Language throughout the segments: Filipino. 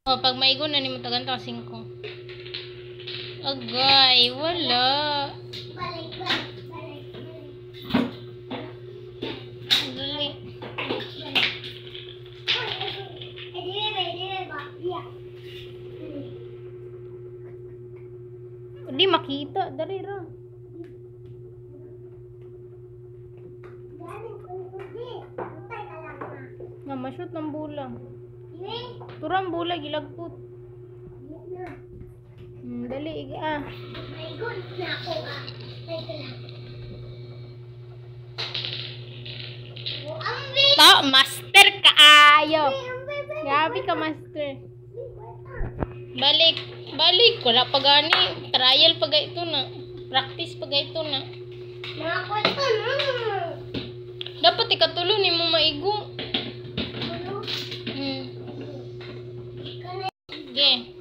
Oh, pag maigo na ni mo tagan ta 5. Agay, wala. Dali. Di makita, dari ra. Nga mashoot ng bulang. Turang bulag ilagput. Dali iga. To, master ka ayo. Grabe ka, master. Balik. Wala pa gani. Trial pa ito na. Practice pa ito na. Dapat ikatulo ni mo maigo. Sige.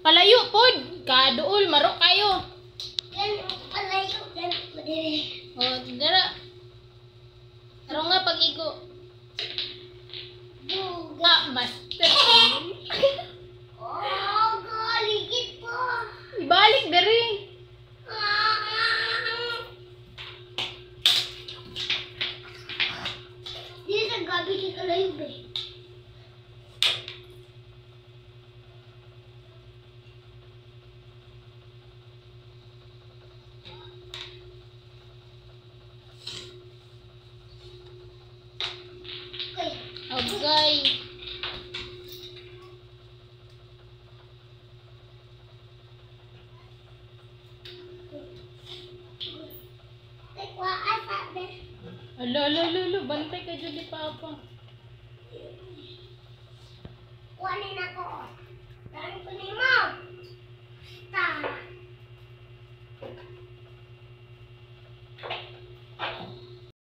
Palayo pod. Kaduol, maro kayo. Palayo. Oh, dara. Aro nga pag-igo. Master. Galigit po. Ibalik dari. Dito sa gabi di ka layo ba? Agay. Alo, bantay ka dyan di papa. Kuhanin ako.